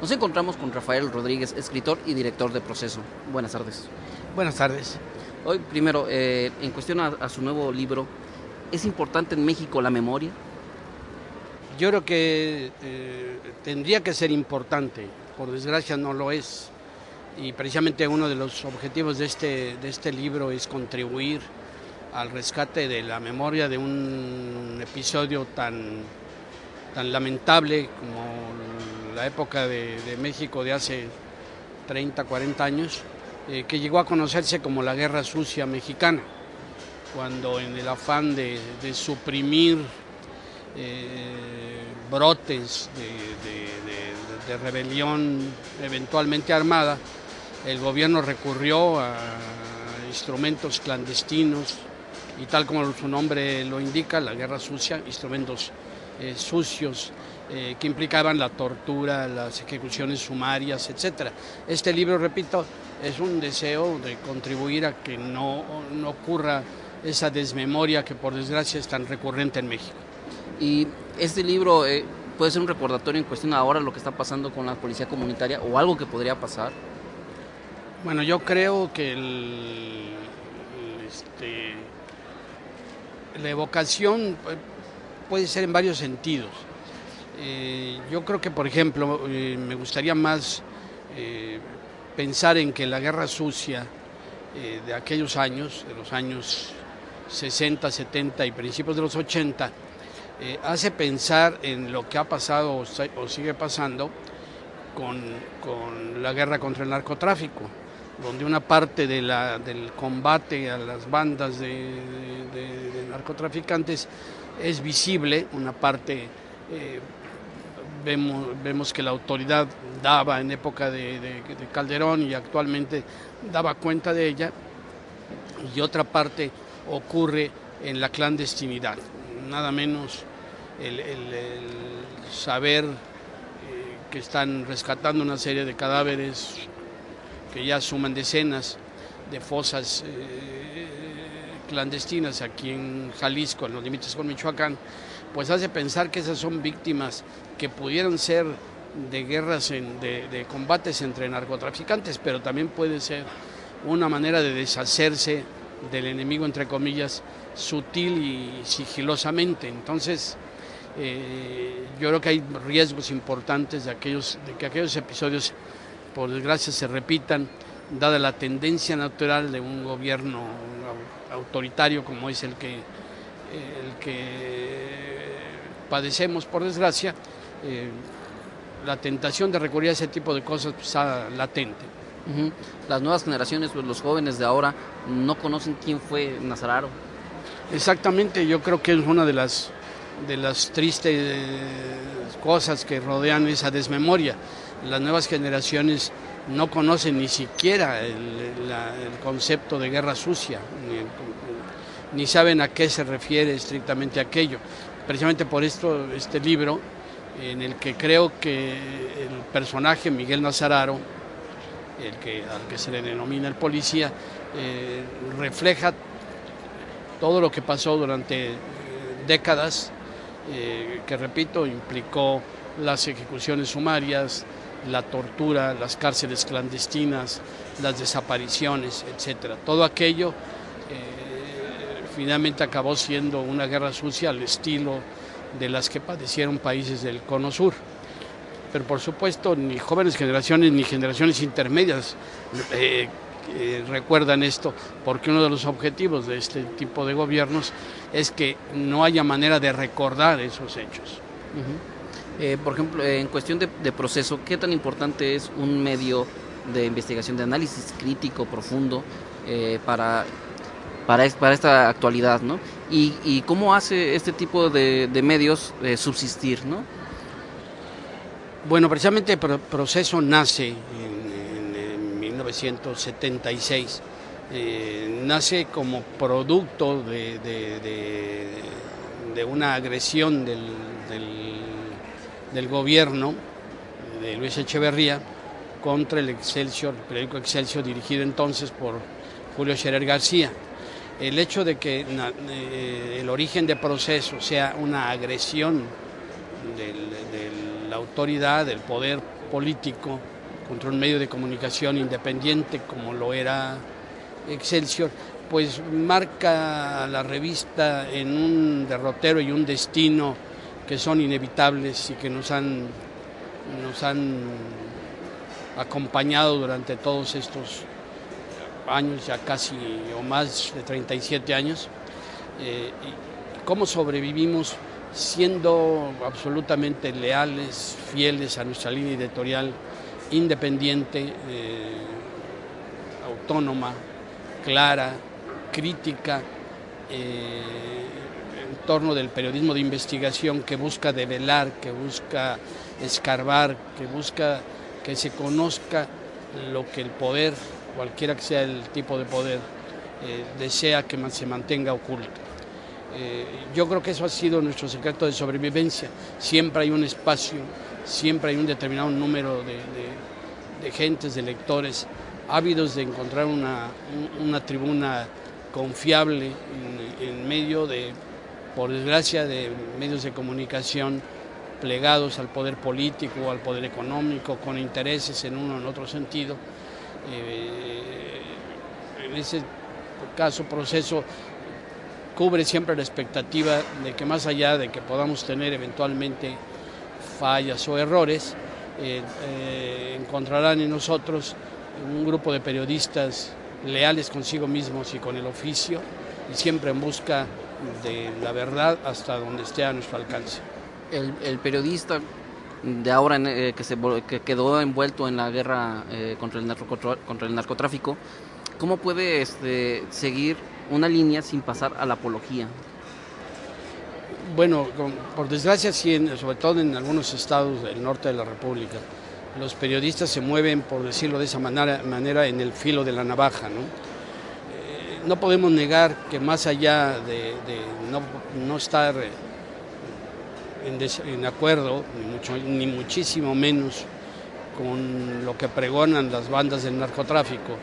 Nos encontramos con Rafael Rodríguez, escritor y director de Proceso. Buenas tardes. Buenas tardes. Hoy, primero, en cuestión a su nuevo libro, ¿es importante en México la memoria? Yo creo que tendría que ser importante, por desgracia no lo es. Y precisamente uno de los objetivos de este libro es contribuir al rescate de la memoria de un episodio tan lamentable como la época de México de hace 30, 40 años, que llegó a conocerse como la Guerra Sucia Mexicana, cuando en el afán de suprimir brotes de rebelión eventualmente armada, el gobierno recurrió a instrumentos clandestinos y, tal como su nombre lo indica, la guerra sucia, instrumentos sucios que implicaban la tortura, las ejecuciones sumarias, etc. Este libro, repito, es un deseo de contribuir a que no ocurra esa desmemoria que por desgracia es tan recurrente en México. Y este libro puede ser un recordatorio en cuestión ahora lo que está pasando con la policía comunitaria o algo que podría pasar. Bueno, yo creo que la evocación puede ser en varios sentidos. Yo creo que, por ejemplo, me gustaría más pensar en que la guerra sucia de aquellos años, de los años 60, 70 y principios de los 80, hace pensar en lo que ha pasado o sigue pasando con la guerra contra el narcotráfico, donde una parte del combate a las bandas de narcotraficantes es visible, una parte vemos que la autoridad daba en época de Calderón y actualmente daba cuenta de ella, y otra parte ocurre en la clandestinidad, nada menos el saber que están rescatando una serie de cadáveres que ya suman decenas de fosas clandestinas aquí en Jalisco, en los límites con Michoacán, pues hace pensar que esas son víctimas que pudieran ser de guerras, de combates entre narcotraficantes, pero también puede ser una manera de deshacerse del enemigo, entre comillas, sutil y sigilosamente. Entonces, yo creo que hay riesgos importantes de que aquellos episodios, por desgracia, se repitan, dada la tendencia natural de un gobierno autoritario como es el que padecemos, por desgracia. La tentación de recurrir a ese tipo de cosas está latente. Las nuevas generaciones, pues, los jóvenes de ahora, no conocen quién fue Nazararo. Exactamente, yo creo que es una de las tristes cosas que rodean esa desmemoria. Las nuevas generaciones no conocen ni siquiera el concepto de guerra sucia, ni saben a qué se refiere estrictamente aquello. Precisamente por esto este libro, en el que creo que el personaje Miguel Nazararo, al que se le denomina el policía, refleja todo lo que pasó durante décadas, que, repito, implicó las ejecuciones sumarias, la tortura, las cárceles clandestinas, las desapariciones, etcétera. Todo aquello finalmente acabó siendo una guerra sucia al estilo de las que padecieron países del Cono Sur. Pero por supuesto ni jóvenes generaciones ni generaciones intermedias recuerdan esto, porque uno de los objetivos de este tipo de gobiernos es que no haya manera de recordar esos hechos. Por ejemplo, en cuestión de proceso, ¿qué tan importante es un medio de investigación, de análisis crítico profundo para esta actualidad, ¿no? Y cómo hace este tipo de medios subsistir, ¿no? Bueno, precisamente Proceso nace en 1976, nace como producto de una agresión del gobierno de Luis Echeverría contra el Excelsior, el periódico Excelsior, dirigido entonces por Julio Scherer García. El hecho de que el origen de Proceso sea una agresión de la autoridad, del poder político contra un medio de comunicación independiente como lo era Excelsior, pues marca a la revista en un derrotero y un destino que son inevitables y que nos han acompañado durante todos estos años, ya casi o más de 37 años. ¿Cómo sobrevivimos? Siendo absolutamente leales, fieles a nuestra línea editorial, independiente, autónoma, clara, crítica, en torno del periodismo de investigación que busca develar, que busca escarbar, que busca que se conozca lo que el poder, cualquiera que sea el tipo de poder, desea que se mantenga oculto. Yo creo que eso ha sido nuestro secreto de sobrevivencia. Siempre hay un espacio, siempre hay un determinado número de gentes, de lectores, ávidos de encontrar una tribuna confiable en medio de, por desgracia, de medios de comunicación plegados al poder político, al poder económico, con intereses en uno o en otro sentido. En ese proceso cubre siempre la expectativa de que más allá de que podamos tener eventualmente fallas o errores, encontrarán en nosotros un grupo de periodistas leales consigo mismos y con el oficio, y siempre en busca de la verdad hasta donde esté a nuestro alcance. El periodista de ahora que quedó envuelto en la guerra contra el narcotráfico, ¿cómo puede seguir una línea sin pasar a la apología? Bueno, por desgracia, sí, sobre todo en algunos estados del norte de la República, los periodistas se mueven, por decirlo de esa manera, en el filo de la navaja, ¿no? No podemos negar que más allá de no estar en acuerdo, ni muchísimo menos con lo que pregonan las bandas del narcotráfico,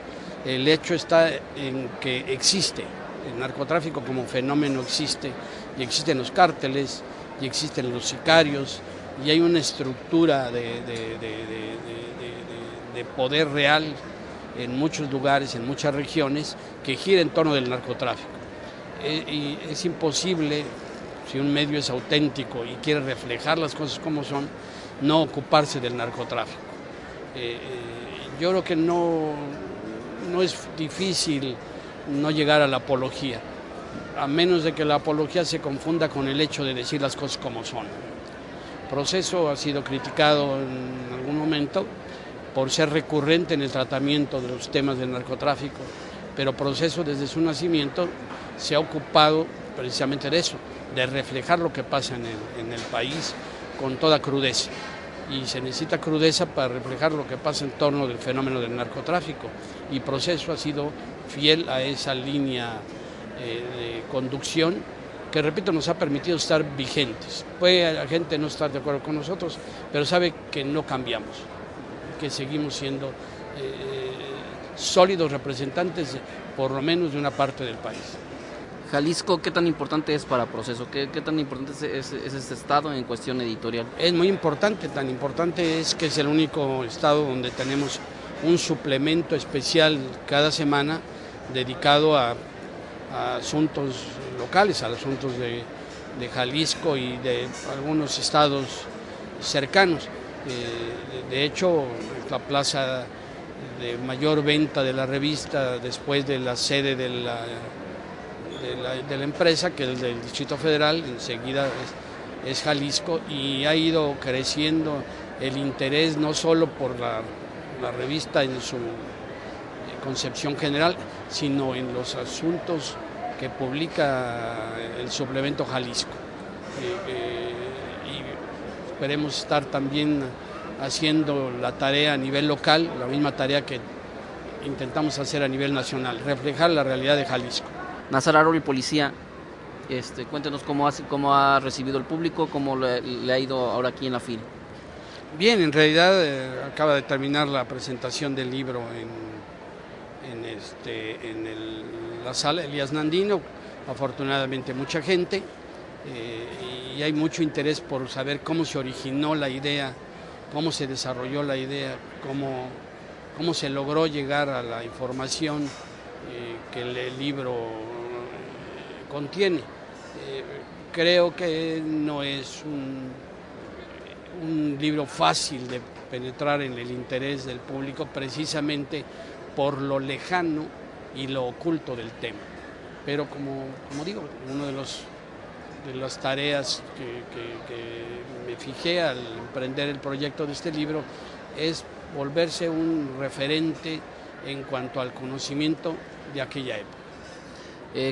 el hecho está en que existe, el narcotráfico como fenómeno existe, y existen los cárteles, y existen los sicarios, y hay una estructura de poder real en muchos lugares, en muchas regiones, que gira en torno del narcotráfico. Y es imposible, si un medio es auténtico y quiere reflejar las cosas como son, no ocuparse del narcotráfico. Yo creo que no es difícil no llegar a la apología, a menos de que la apología se confunda con el hecho de decir las cosas como son. Proceso ha sido criticado en algún momento por ser recurrente en el tratamiento de los temas del narcotráfico, pero Proceso desde su nacimiento se ha ocupado precisamente de eso, de reflejar lo que pasa en el país con toda crudeza. Y se necesita crudeza para reflejar lo que pasa en torno del fenómeno del narcotráfico, y Proceso ha sido fiel a esa línea de conducción que, repito, nos ha permitido estar vigentes. Puede la gente no estar de acuerdo con nosotros, pero sabe que no cambiamos, que seguimos siendo sólidos representantes por lo menos de una parte del país. Jalisco, ¿qué tan importante es para Proceso? ¿Qué tan importante es ese estado en cuestión editorial? Es muy importante, tan importante es que es el único estado donde tenemos un suplemento especial cada semana dedicado a asuntos locales, a asuntos de Jalisco y de algunos estados cercanos. De hecho, la plaza de mayor venta de la revista después de la sede de la empresa, que es del Distrito Federal, enseguida es Jalisco, y ha ido creciendo el interés no solo por la revista en su concepción general, sino en los asuntos que publica el suplemento Jalisco. Y esperemos estar también haciendo la tarea a nivel local, la misma tarea que intentamos hacer a nivel nacional, reflejar la realidad de Jalisco. Nazar Aroli, policía, cuéntenos cómo ha recibido el público, cómo le ha ido ahora aquí en la FIL. Bien, en realidad acaba de terminar la presentación del libro en la sala Elías Nandino, afortunadamente mucha gente, y hay mucho interés por saber cómo se originó la idea cómo se desarrolló la idea, cómo se logró llegar a la información que el libro contiene. Creo que no es un libro fácil de penetrar en el interés del público, precisamente por lo lejano y lo oculto del tema. Pero como digo, una de las tareas que me fijé al emprender el proyecto de este libro es volverse un referente en cuanto al conocimiento de aquella época.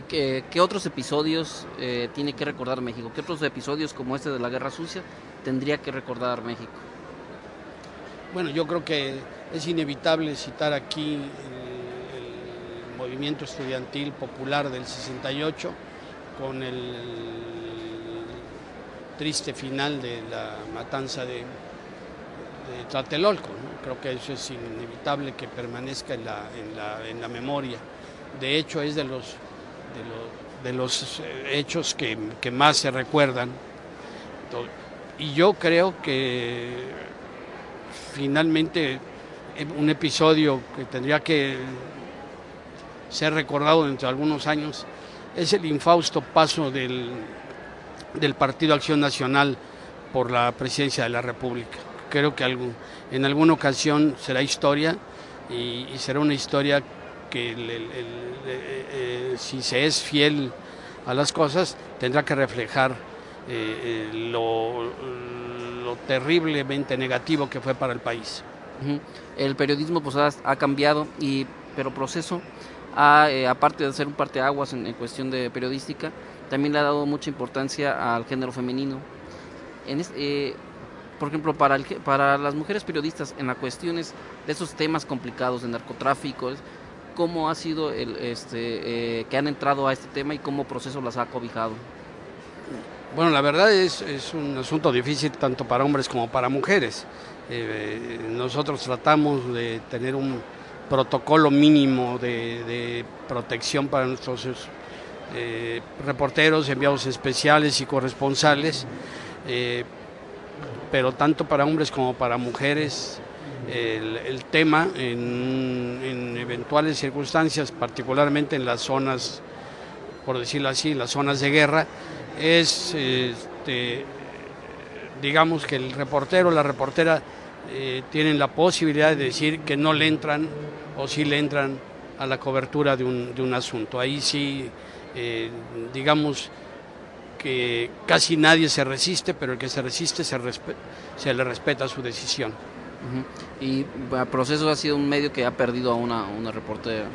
¿Qué otros episodios tiene que recordar México? ¿Qué otros episodios como este de la Guerra Sucia tendría que recordar México? Bueno, yo creo que es inevitable citar aquí el movimiento estudiantil popular del 68 con el triste final de la matanza de Tlatelolco, ¿no? Creo que eso es inevitable que permanezca en la memoria. De hecho, es de los hechos que más se recuerdan. Y yo creo que finalmente un episodio que tendría que ser recordado dentro de algunos años es el infausto paso del Partido Acción Nacional por la presidencia de la República. Creo que en alguna ocasión será historia y será una historia que si se es fiel a las cosas tendrá que reflejar lo terriblemente negativo que fue para el país. El periodismo pues ha cambiado, pero Proceso, aparte de ser un parteaguas en cuestión de periodística, también le ha dado mucha importancia al género femenino. Por ejemplo, para las mujeres periodistas, en las cuestiones de esos temas complicados de narcotráfico, ¿cómo ha sido que han entrado a este tema y cómo Proceso las ha cobijado? Bueno, la verdad es un asunto difícil tanto para hombres como para mujeres. Nosotros tratamos de tener un protocolo mínimo de protección para nuestros reporteros, enviados especiales y corresponsales, pero tanto para hombres como para mujeres el tema en eventuales circunstancias, particularmente en las zonas, por decirlo así, las zonas de guerra, es digamos que el reportero o la reportera tienen la posibilidad de decir que no le entran o sí le entran a la cobertura de un asunto. Ahí sí, digamos que casi nadie se resiste, pero el que se resiste se le respeta su decisión. Y Proceso ha sido un medio que ha perdido a una reportera.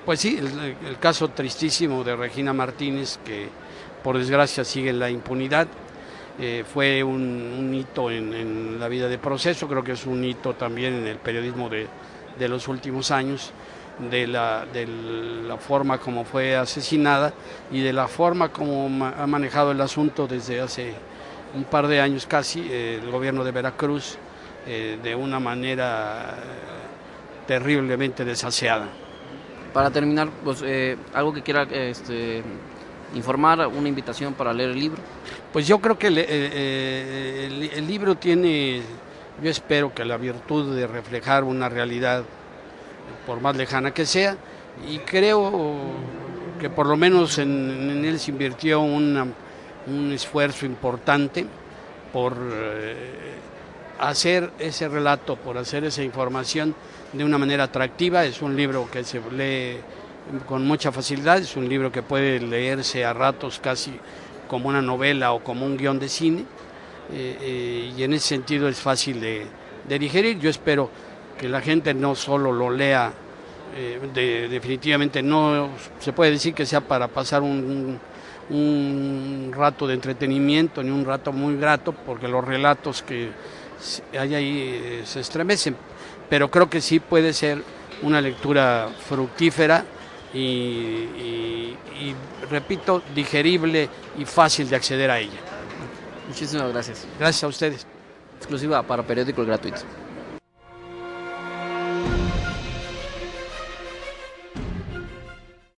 Pues sí, el caso tristísimo de Regina Martínez, que por desgracia sigue en la impunidad, fue un hito en la vida de Proceso. Creo que es un hito también en el periodismo de los últimos años, de la forma como fue asesinada y de la forma como ha manejado el asunto desde hace un par de años casi el gobierno de Veracruz, de una manera terriblemente desaseada. Para terminar, pues, algo que quiera informar, una invitación para leer el libro. Pues yo creo que el libro tiene, yo espero que la virtud de reflejar una realidad, por más lejana que sea, y creo que por lo menos en él se invirtió un esfuerzo importante por hacer ese relato, por hacer esa información de una manera atractiva. Es un libro que se lee con mucha facilidad, es un libro que puede leerse a ratos casi como una novela o como un guión de cine, y en ese sentido es fácil de digerir. Yo espero que la gente no solo lo lea, definitivamente no se puede decir que sea para pasar un rato de entretenimiento ni un rato muy grato, porque los relatos que hay ahí se estremecen, pero creo que sí puede ser una lectura fructífera y repito, digerible y fácil de acceder a ella. Muchísimas gracias. Gracias a ustedes. Exclusiva para Periódico El Gratuito.